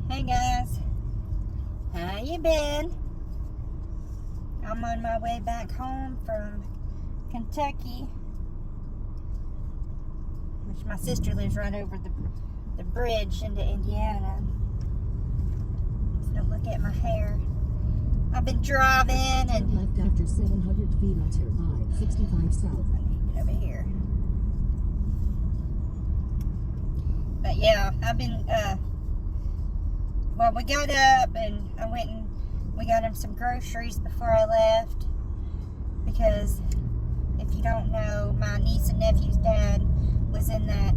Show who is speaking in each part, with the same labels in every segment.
Speaker 1: Hey guys, how you been? I'm on my way back home from Kentucky, which my sister lives right over the bridge into Indiana. So look at my hair. I've been driving and
Speaker 2: left after 700 feet onto I-65 south.
Speaker 1: I need to get over here. But yeah, I've been well, we got up and I went and we got him some groceries before I left, because if you don't know, my niece and nephew's dad was in that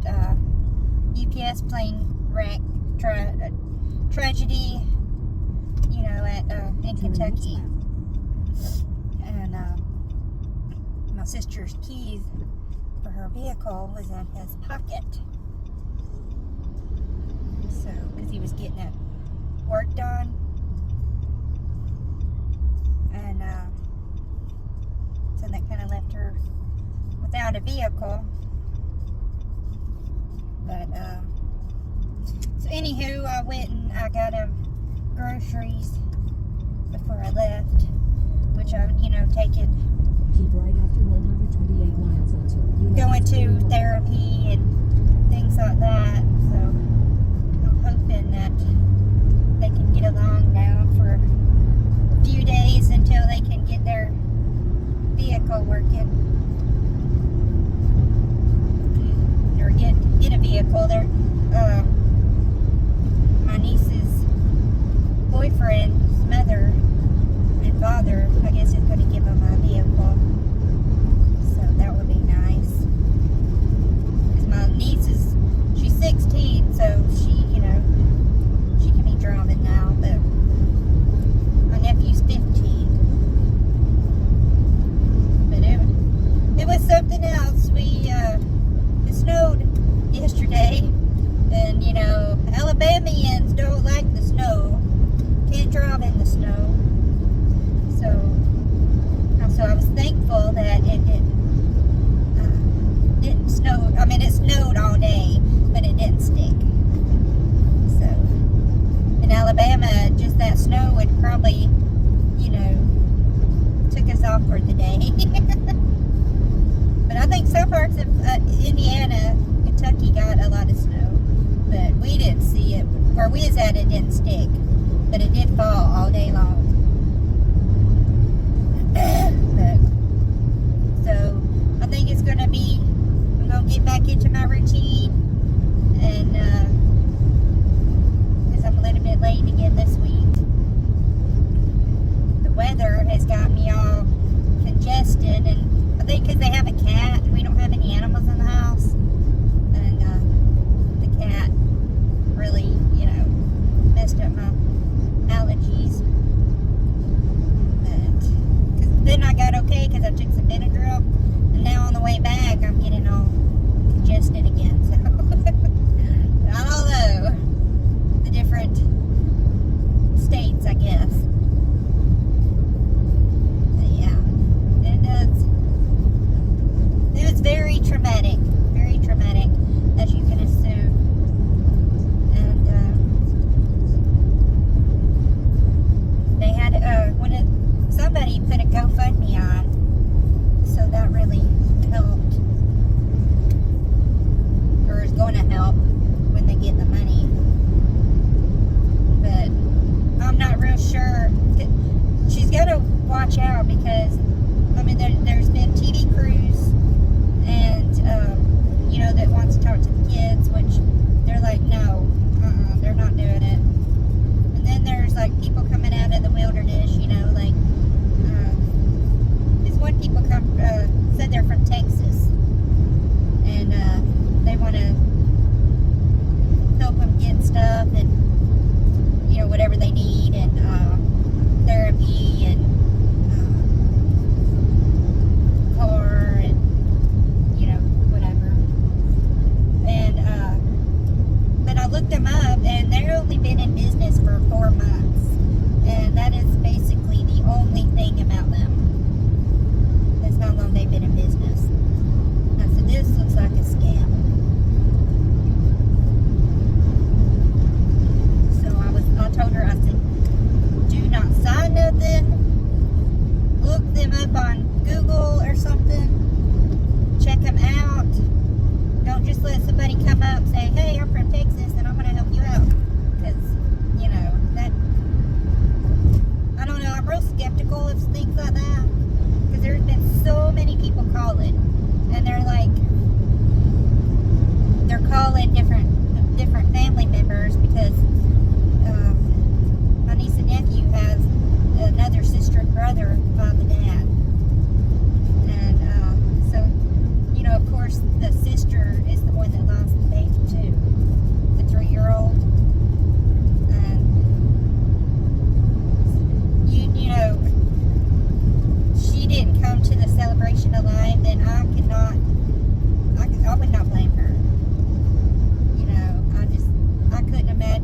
Speaker 1: UPS plane wreck tragedy, you know, in Kentucky. And my sister's keys for her vehicle was in his pocket. So, because he was getting it worked on, and so that kind of left her without a vehicle. But so anywho, I went and I got him groceries before I left, which I, taking,
Speaker 2: Keep right after 128 miles onto
Speaker 1: going to therapy and things like that. So I'm hoping that they can get along now for a few days until they can get their vehicle working, or get a vehicle. My niece's boyfriend's mother and father, I guess, is going to give them a vehicle, so that would be nice. Because my niece she's 16, so she can be driving now, but my nephew's 15. But it was something else. It snowed yesterday, and Alabamians don't like the snow. Can't drive in the snow. So I was thankful that it didn't snow. I mean, it snowed all day, but it didn't stick. So in Alabama, just that snow would probably, took us off for the day. But I think some parts of Indiana, Kentucky got a lot of snow, but we didn't see it. Where we was at, it didn't stick, but it did fall all day long. So I think it's gonna be, I'm gonna get back into my routine, and because I'm a little bit late again this week. The weather has got me all congested, and I think because they have a cat, we don't have any animals in the house, and the cat really, messed up my allergies. But then I got okay because I took some Benadryl, and now on the way back I'm getting all congested again. So I don't know, the different states, I guess. But yeah, it was very traumatic, as you can assume. And they had somebody put a GoFundMe on, so that really helped, or is going to help when they get the money. But I'm not real sure. She's got to watch out, because there's been TV crews and that wants to talk to the kids, which they're like, no, they're not doing it. And then there's like people coming out of the wilderness, like these one people said they're from Texas, and they want to help them get stuff and whatever they need, and therapy and car and whatever. And but I looked them up, and they've only been in business for 4 months, and that is basically the only thing about them. That's how long they've been in business. I said, this looks like a scam. So I was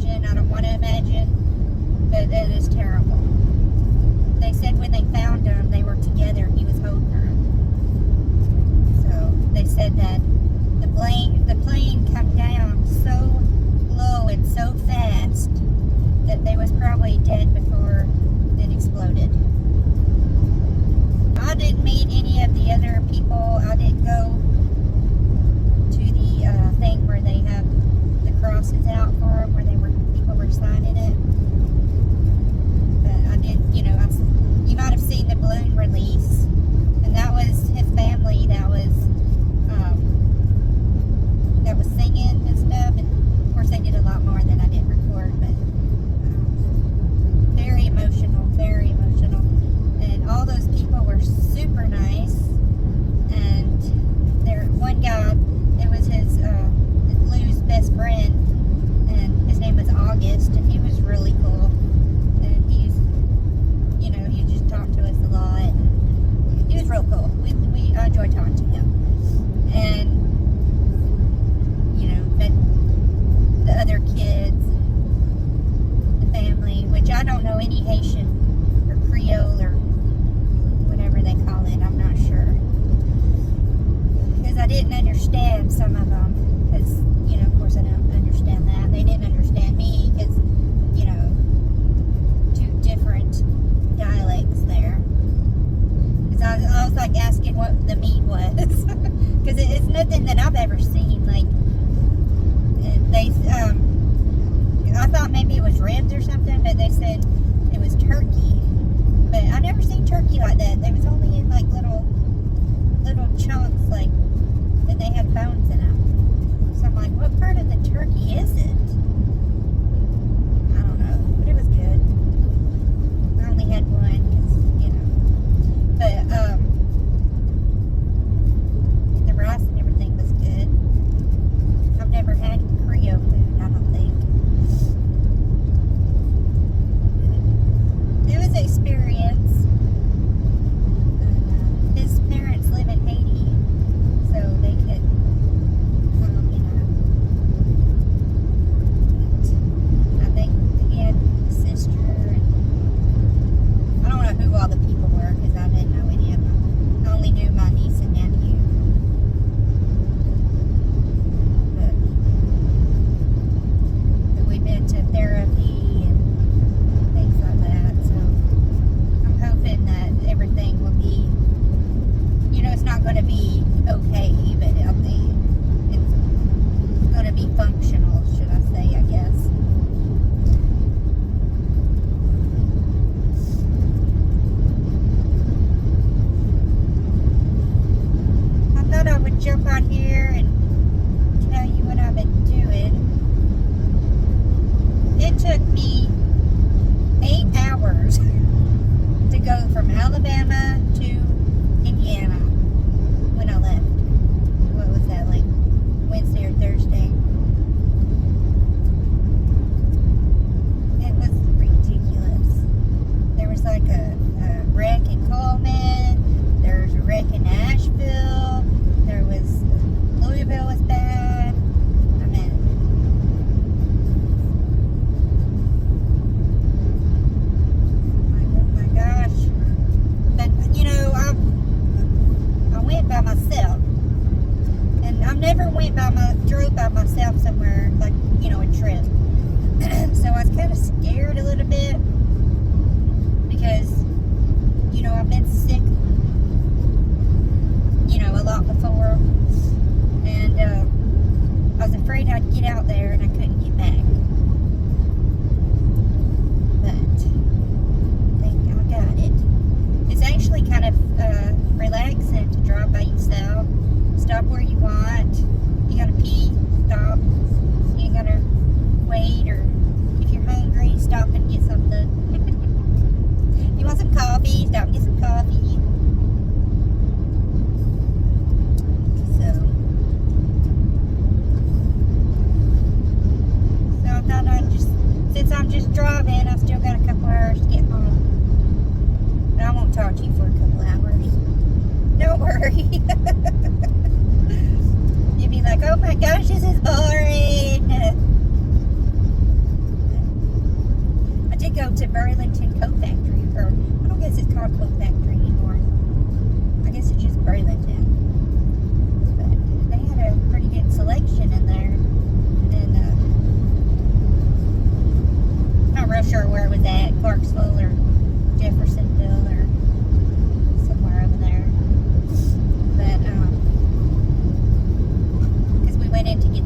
Speaker 1: imagine. I don't want to imagine, but it is terrible. They said when they found him, they were together. He was holding her. So they said that the plane came down so low and so fast that they was probably dead before it exploded. I didn't meet any of the other people. I didn't go to the thing where they have the crosses out for them, where people were signing it. But I did, you might have seen the balloon release, and that was his family that was singing and stuff. And of course, they did a lot more that I didn't record, but very emotional, very emotional. And all those people were super nice. And there, one guy, it was his Lou's best friend, and his name was August, and he was really cool. And he just talked to us a lot. And he was real cool. I enjoyed talking to him. And met the other kids, the family, which I don't know any Haitian or Creole or whatever they call it. I'm not sure, because I didn't understand some of them. Because of course I don't understand that. They didn't understand me because two different dialects there. Because I was like asking what the meat was, because it's nothing that I've ever seen. Like I thought maybe it was ribs or something, but they said it was turkey. But I never seen turkey like that. They was only in like little chunks, like, and they had bones in them. So I'm like, what part of the turkey is it? I don't know, but it was good. I only had one, because, but the rice and everything was good. I've never had Creole food, I don't think. It was an experience. His parents live in Haiti, so they could come, I think he had a sister, and I don't know who all the people were, because I didn't know any of them. I only knew my niece and nephew. But we've been to therapy and things like that, so I'm hoping that everything will be, it's not going to be okay, but I think it's going to be functional, should I say, I guess. I thought I would jump on here and tell you what I've been doing. It took me 8 hours to go from Alabama to Indiana when I left. What was that, like Wednesday or Thursday? It was ridiculous. There was like a wreck in Coleman. There was a wreck in Nashville. Louisville was bad. I mean, oh my gosh. But I went by myself, and I've never drove by myself somewhere like a trip. So I was kind of scared a little bit, because I've been sick a lot before, and I was afraid I'd get out there and I couldn't get back. But I think I got it. It's actually kind of relaxing to drive by yourself. Stop where you want. You gotta pee, stop. You gotta wait, or if you're hungry, stop and get something. You want some coffee? Stop and get some coffee. So I thought since I'm just driving, I've still got a couple hours to get home. But I won't talk to you for a couple hours. Don't worry. You'd be like, oh my gosh, this is boring. go to Burlington Coat Factory, or I don't guess it's called Coat Factory anymore. I guess it's just Burlington. But they had a pretty good selection in there. And not real sure where it was at, Clarksville or Jeffersonville or somewhere over there. But because we went in to get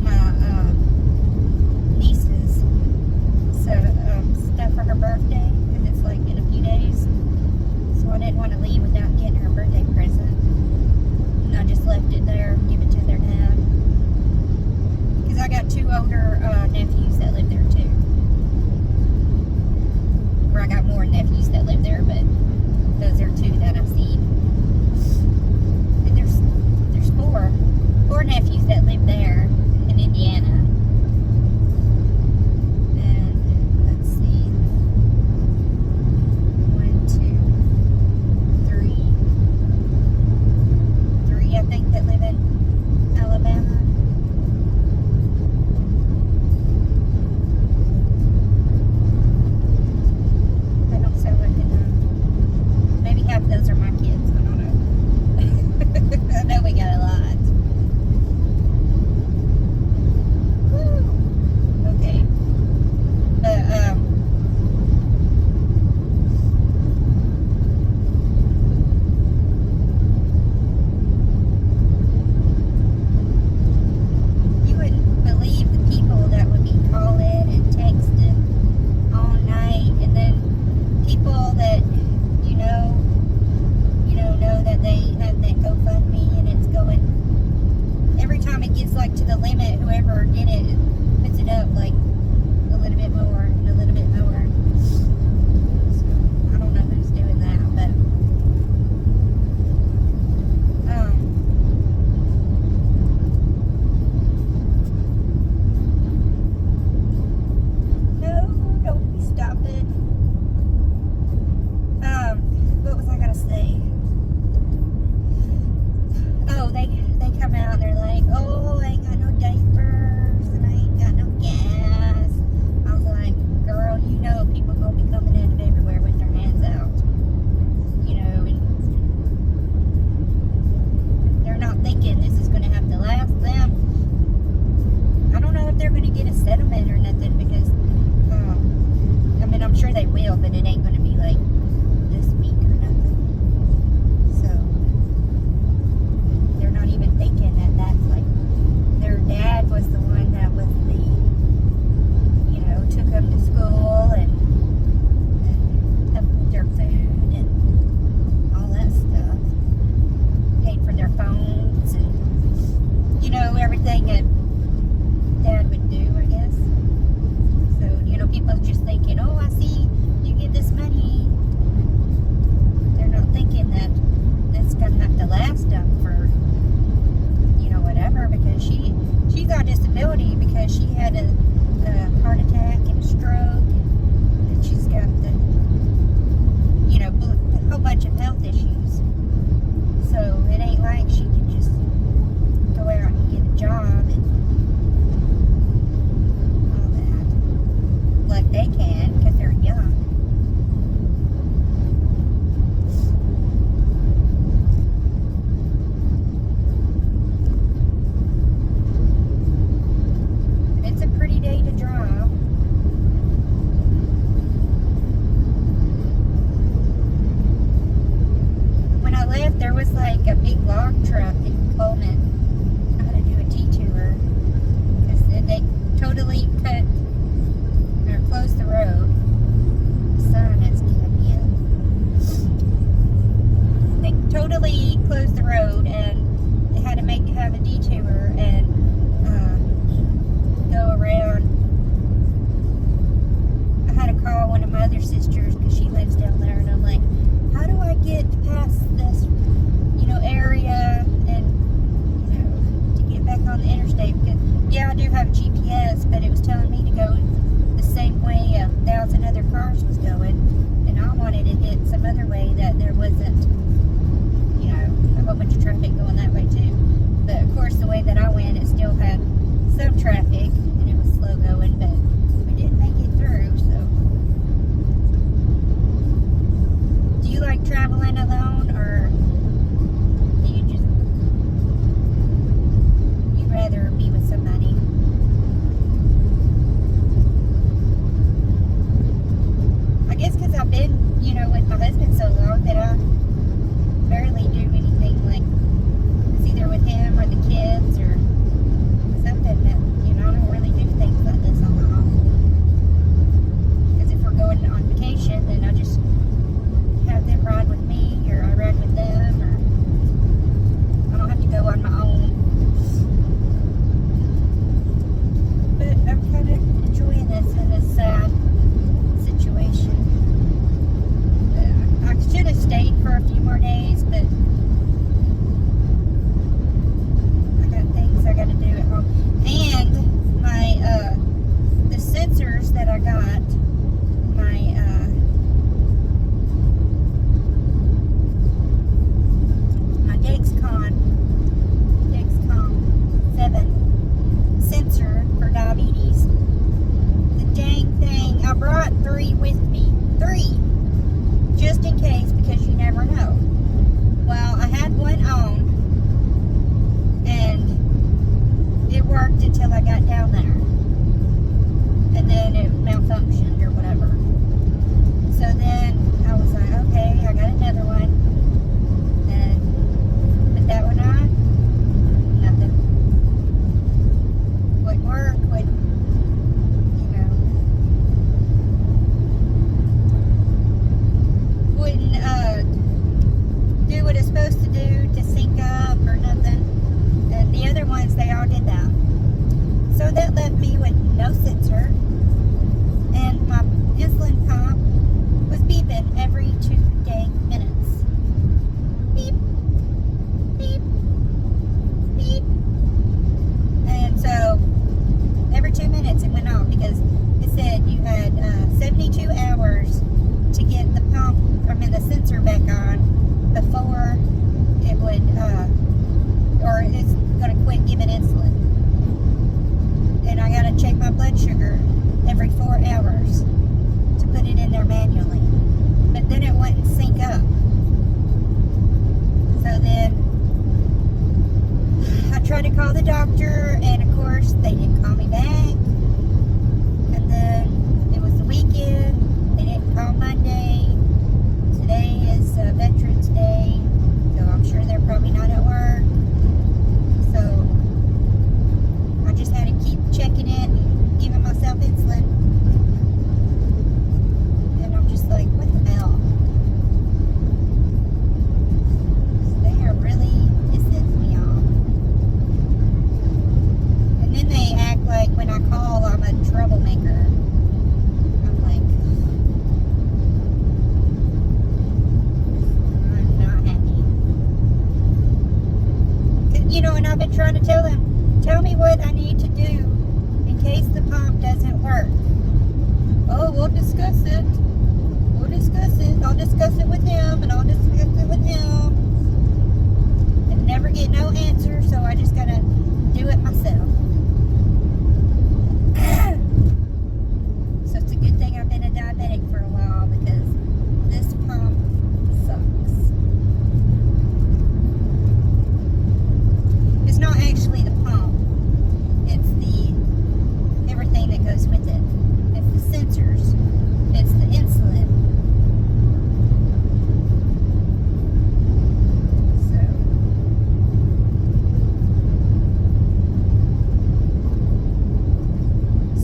Speaker 1: my niece's stuff for her birthday, because it's like in a few days. So I didn't want to leave without getting her birthday present. And I just left it there and give it to their dad. Because I got 2 older nephews that live there too. Or I got more nephews that live there, but those are 2 that I've seen. And there's 4 nephews that live there in Indiana. And let's see, 1, 2, 3 I think that live in Alabama. They don't sound like maybe half of those are my kids. I don't know. I know we got a lot. Woo. Okay. But you wouldn't believe the people that would be calling and texting all night, and then people that know that they have that GoFundMe, and it's going every time it gets like to the limit. Whoever did it puts it up like a little bit more and a little bit more. So I don't know who's doing that, but no, don't be stopping. What was I gonna say? Oh, they come out and they're like, oh, I ain't got no diapers and I ain't got no gas. I was like, girl, you know people gonna be coming in everywhere with their hands out. And they're not thinking this is gonna have to last them. I don't know if they're gonna get a settlement or nothing, because I mean, I'm sure they will, but it ain't gonna be like this week or nothing. So they're not even thinking that that's like their dad was the one that was the, took them to school and helped with their food and all that stuff. Paid for their phones and, everything that dad would do, I guess. So, people just thinking, oh, I see you get this money. They're not thinking that that's going to have to last them for, whatever, because she got disability because she had a heart attack and a stroke, and she's got a whole bunch of health issues. So it ain't like she can just go out and get a job and all that like they can, because they're young. It's a pretty day to drive. When I left, there was like a big log truck in Coleman. I had to do a detour because they totally cut or closed the road. The sun is getting in. They totally closed the road, and they had to have a detour and go around. I had to call one of my other sisters because she lives down there, and I'm like, how do I get past this, area and, to get back on the interstate? Because, yeah, I do have a GPS, but it was telling you know, with my husband so long that I barely do anything like it's either with him or the kids or something that, you know, I don't really do things like this on my own. Because if we're going on vacation, then I just have them ride with me or I ride with them, or I don't have to go on my own. But I'm kind of enjoying this in this sad situation. I should have stayed for a few more days, but I got things I got to do at home. And my the sensors that I got, my Dexcom 7 sensor for diabetes. The dang thing, I brought 3 with me. 3! Just in case, because you never know. Well, I had one on, and it worked until I got down there. And then it malfunctioned or whatever. So then I was like, okay, I got another one. And put that one on. Nothing. Wouldn't work, wouldn't, you know, wouldn't do what it's supposed to do to sync up or nothing. And the other ones, they all did that. So that left me with no sensor. And my insulin pump was beeping every 2 dang minutes. Beep, beep, beep. And so every 2 minutes it went off because it said you had 72 hours to get the pump, the sensor back on before it would, or it's going to quit giving insulin. And I got to check my blood sugar every 4 hours to put it in there manually. But then it wouldn't sync up. So then I tried to call the doctor, and of course they didn't call me back. And then it was the weekend. They didn't call Monday. Today is Veterans Day, so I'm sure they're probably not at work. So I just had to keep checking it and giving myself insulin. And I'm just like, what the hell? They are really pissing me off. And then they act like when I call, I'm a troublemaker. I'm like, I'm not happy. You know, and I've been trying to tell them, tell me what I need to do in case the pump doesn't work. Oh, we'll discuss it. We'll discuss it. I'll discuss it with him, and I'll discuss it with him. And never get no answer, so I just gotta do it myself. So it's a good thing I've been a diabetic for a while, because this pump sucks. It's not actually the pump. It's the everything that goes with it. It's the sensors. It's the insulin.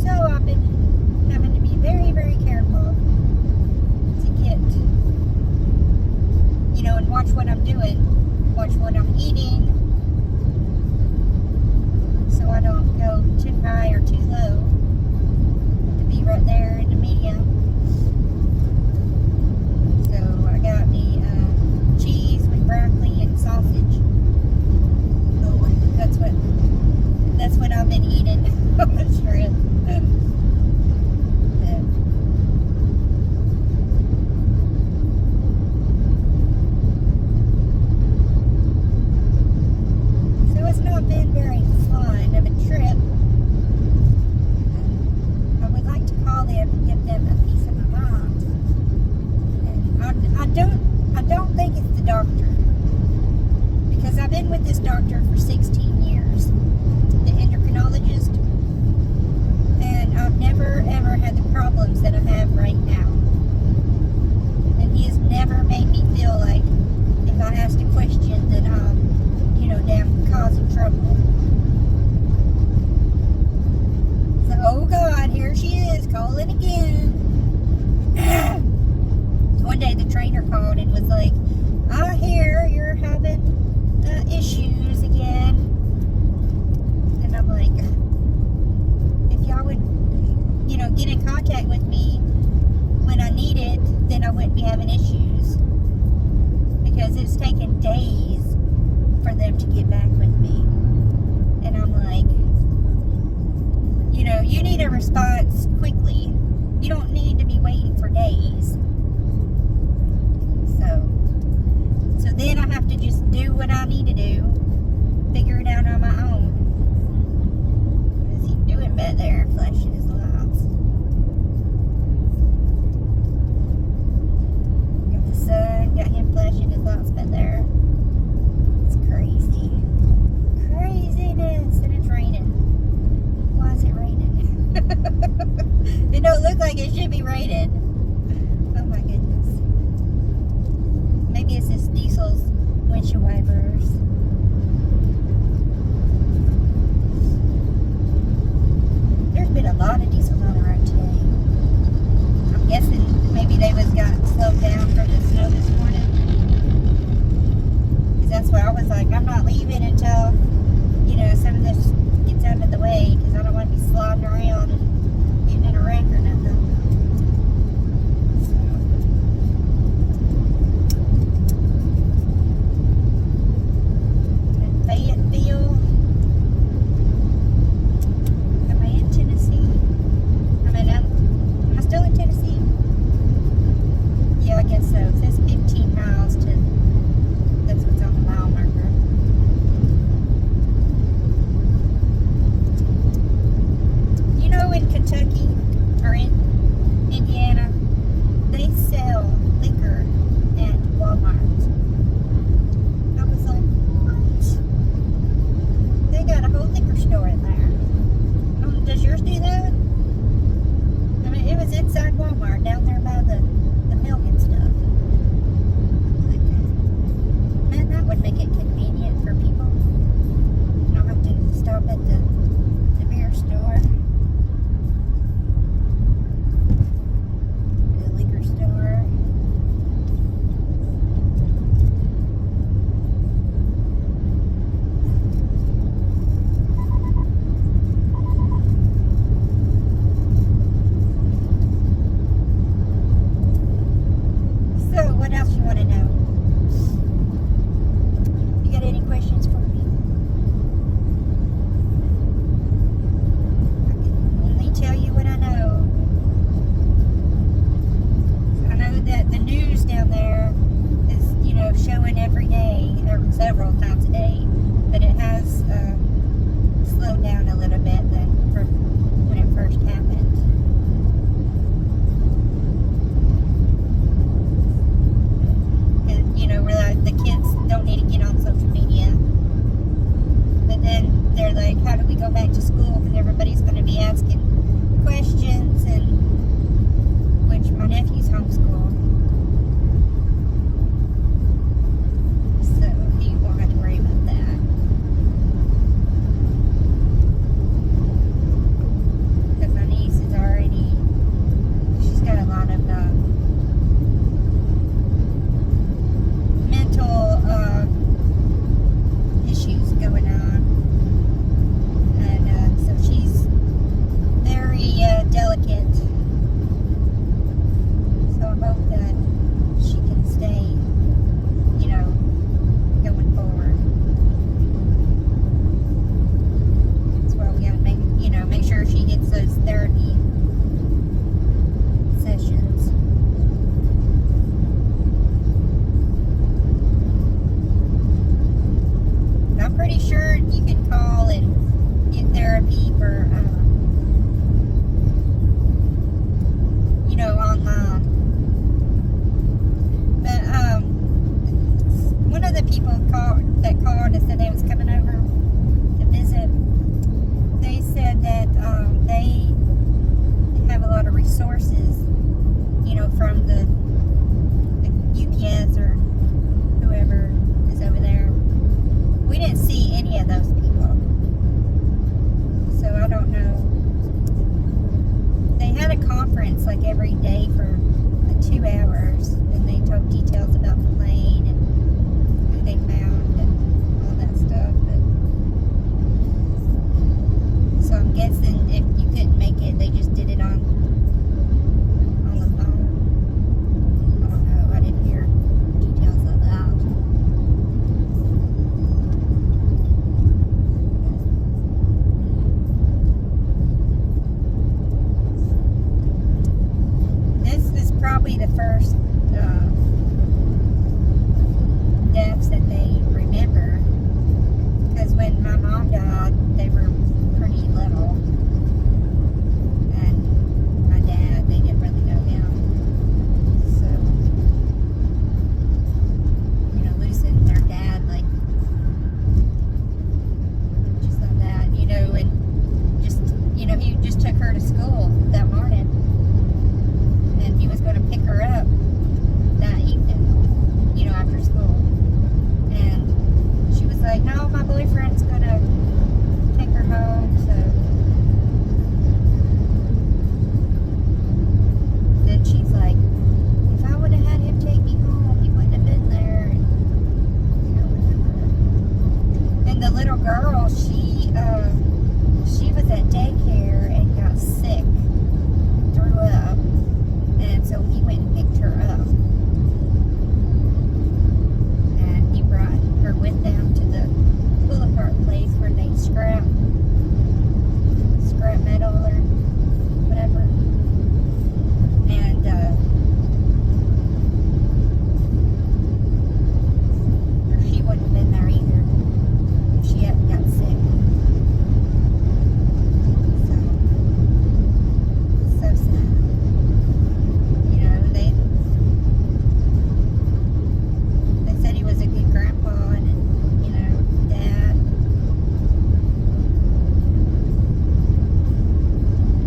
Speaker 1: So I've been having to be very, very careful to get, you know, and watch what I'm doing, watch what I'm eating, so I don't go too high or too low, to be right there in the medium. So I got me cheese with broccoli and sausage. Oh, that's what I've been eating. Shrimp. So it's not been very fun of a trip. I would like to call them and give them a piece of my mind. And I don't think it's the doctor, because I've been with this doctor for 16 years, the endocrinologist, and I've never ever had the problems that I have right now. And he contact with me when I need it, then I wouldn't be having issues. Because it's taken days for them to get back with me. And I'm like, you know, you need a response quickly. You don't need to be waiting for days. So then I have to just do what I need to do. Figure it out on my own. What is he doing back there? Flashing his lights. Got the sun, got him flashing his lights back there. It's crazy. Craziness. And it's raining. Why is it raining? It don't look like it should be raining. Oh my goodness. Maybe it's this diesel's windshield wipers. There's been a lot of diesels on the road today. I'm guessing maybe they got slowed down from the snow this morning. Because that's why I was like, I'm not leaving until, you know, some of this gets out of the way. Because I don't want to be sliding around and getting in a wreck or nothing. Fayetteville. Am I in Tennessee? Am I still in Tennessee? Yeah, I guess so. It says 15 miles to, that's what's on the mile marker. You know, in Kentucky or in Indiana, they sell liquor at Walmart. I was like, what? They got a whole liquor store in there. Does yours do that? I mean, it was inside Walmart down there by the milk and stuff. Like, man, that would make it convenient for people. You don't have to stop at the beer store. The liquor store. So, what else you want to know? You got any questions for me? I can only tell you what I know. I know that the news down there is, you know, showing every day, or several times a day, but it has slowed down a little bit than from when it first happened. You know, the kids don't need to get on social media. But then they're like, how do we go back to school? Because everybody's going to be asking questions, and which my nephew's homeschooled. So he won't have to worry about that. Because my niece is already, she's got a lot of mental issues going on, and so she's very delicate, so I hope that she can stay, you know, going forward. That's why we gotta make sure she gets those therapy sessions. I'm pretty sure you can call and get therapy for, you know, online. But one of the people that called and said they was coming over to visit, they said that they have a lot of resources, you know, from the UPS or whoever is over there. We didn't see any of those people. So I don't know. They had a conference like every day for 2 hours, and they told details about the plane and who they found and all that stuff. But, so I'm guessing if you couldn't make it, they just did it on probably the first deaths that they remember. Because when my mom died, they were pretty little. And my dad, they didn't really know him. So, you know, losing their dad, like, just like that, you know, and just, you know, he just took her to school that morning. And he was going to pick her up that evening, you know, after school. And she was like, no, my boyfriend's going to take her home, so. Then she's like, if I would have had him take me home, he wouldn't have been there. And, you know, whatever. And the little girl, she was at daycare and got sick, threw up. And so he went and picked her up. And he brought her with them to the pull-apart place where they scrap metal or whatever. And she wouldn't have been there either if she hadn't got sick. So sad. You know, they said he was a good grandpa and, you know, dad.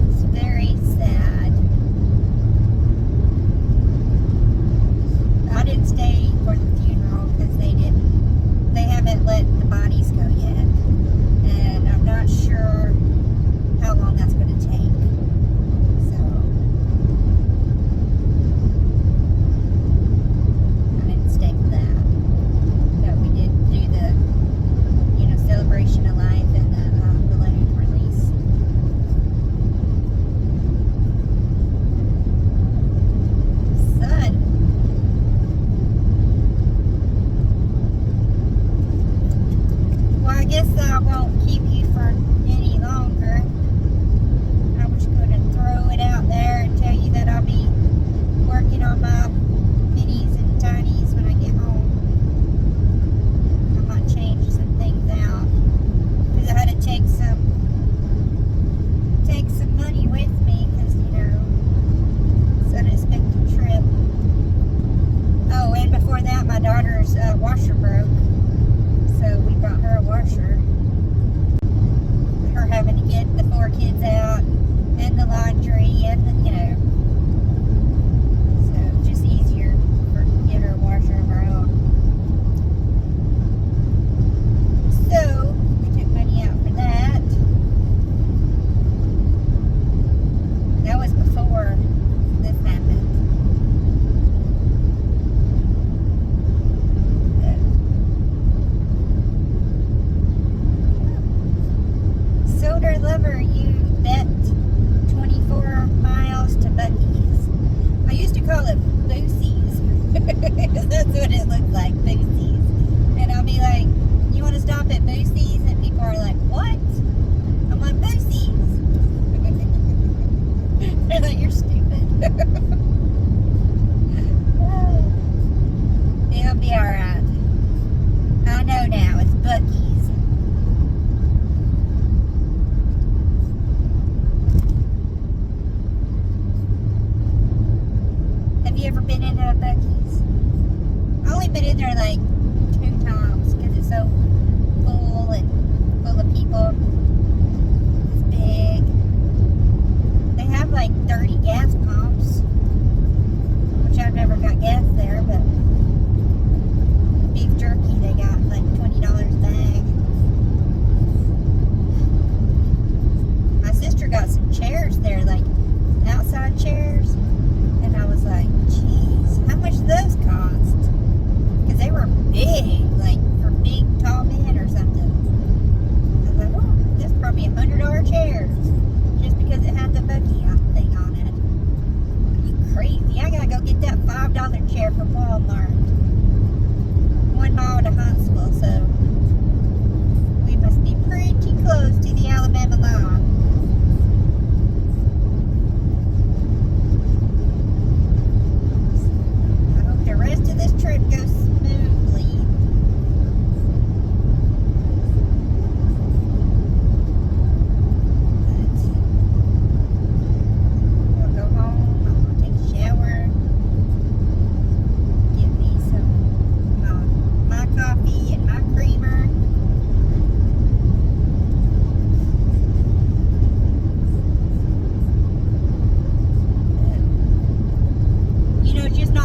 Speaker 1: It's very sad. I didn't stay for the funeral because they haven't let the bodies go yet. And I'm not sure how long that's going to take. So, I didn't stay for that. But we did do the, you know, celebration of life and the balloon release. Son. Well, I guess I won't keep you for any longer. I was going to throw it out there and tell you that I'll be working on my minis and tinies when I get home. I might change some things out because I had to take some money with me because, you know, it's an unexpected trip. Oh, and before that, my daughter's washer broke, so we bought her a washer. Her having to get the 4 kids out and the laundry and the, you know, so just easier for get her a washer of her own. So we took money out for that. That was before this happened. Soda lover, you bet 24 miles to Buc-ee's. I used to call it Boosie's. That's what it looked like, Boosie's. And I'll be like, you want to stop at Boosie's? And people are like, what? I'm like, Boosie's. They're like, you're stupid. It'll be alright. I know now, it's Buc-ee's. Have you ever been into a Buc-ee's? I've only been in there like 2 times because it's so full and full of people. It's big. They have like 30 gas pumps, which I've never got gas there, but beef jerky they got like $20 a bag. My sister got some chairs there, like outside chairs. And I was like, geez, how much do those cost? Because they were big, like for big, tall men or something. I was like, oh, that's probably $100 chairs. Just because it had the Buc-ee thing on it. Are you crazy? I gotta go get that $5 chair from Walmart. 1 mile to Huntsville, so we must be pretty close to the Alabama line.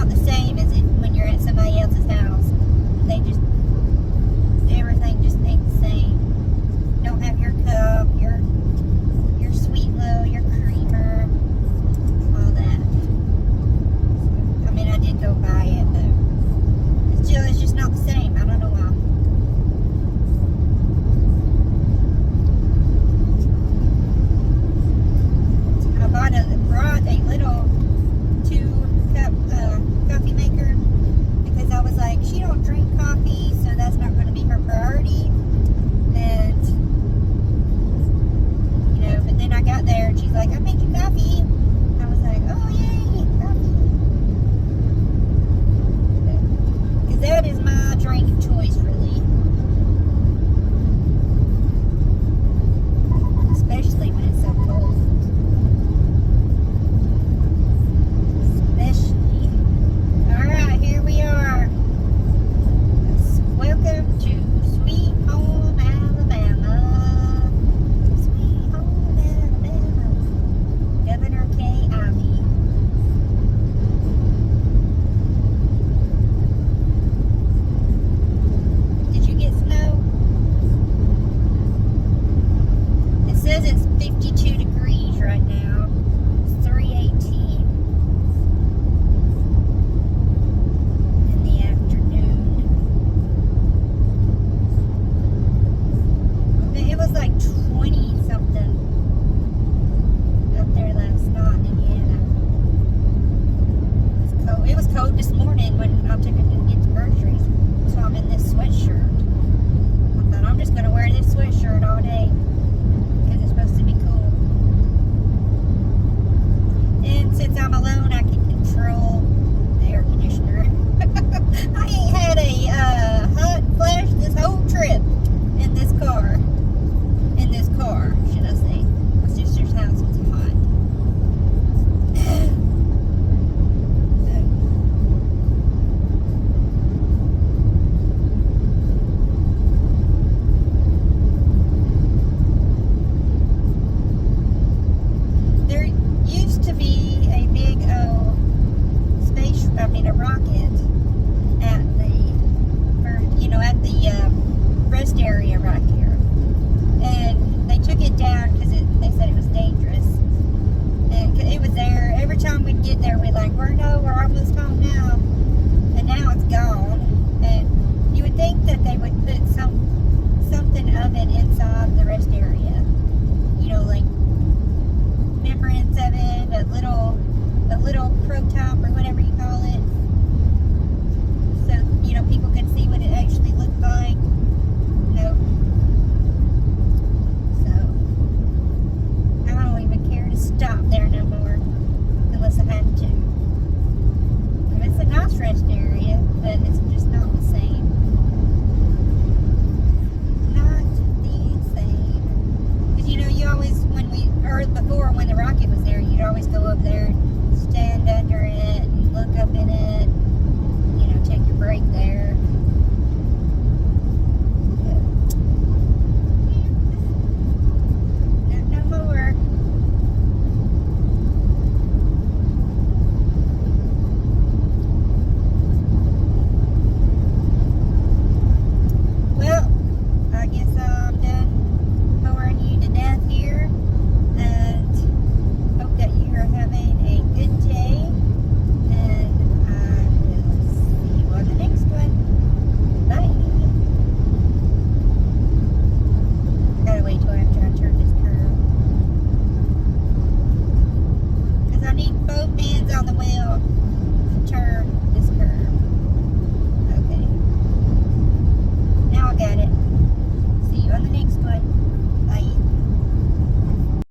Speaker 1: not the same as it when you're at somebody else's house. They just, everything just ain't the same. Don't have your cup, your sweet low, your creamer, all that. I mean, I did go buy it, but it's just not the same. I don't know why. I brought a little 2-cup coffee maker because I was like, she don't drink coffee, so that's not going to be her priority. And but then I got there and she's like, I made you coffee. I was like, oh yay, coffee. Because that is my drink of choice, really. Especially when it's so cold. Especially. Alright, here we are. Welcome to Sweet Home Alabama. Sweet Home Alabama. Governor K. Ivey. Did you get snow? It says it's 52 degrees right now. It's 3:18 in the afternoon. It was like 20 something up there last night in Indiana. It was cold. It was cold this morning when I took it to get the groceries. So I'm in this sweatshirt. I thought I'm just going to wear this sweatshirt all day because it's supposed to be cool. And since I'm alone, I can control the air conditioner. I ain't had a hot flash this whole trip in this car. In this car, should I say. My sister's house was hot. There used to be a big a rocket at the rest area right here. And they took it down because they said it was dangerous. And it was there. Every time we'd get there, we're like, we're almost home now. And now it's gone. And you would think that they would put something of it inside the rest area. Like remembrance of it, a little protop or whatever you call it. So, people could see what it actually looked like. Nope. So, I don't even care to stop there no more, unless I had to. And it's a nice rest area, but it's just not the same. Not the same. Because you always, before when the rocket was there, you'd always go up there, stand under it, and look up in it, take your break there. No more. Well, I guess I'm done boring you to death here, and hope that you are having a good day, and I will see you on the next one. Bye. Gotta wait till after I turn this curve, because I need both hands on the wheel.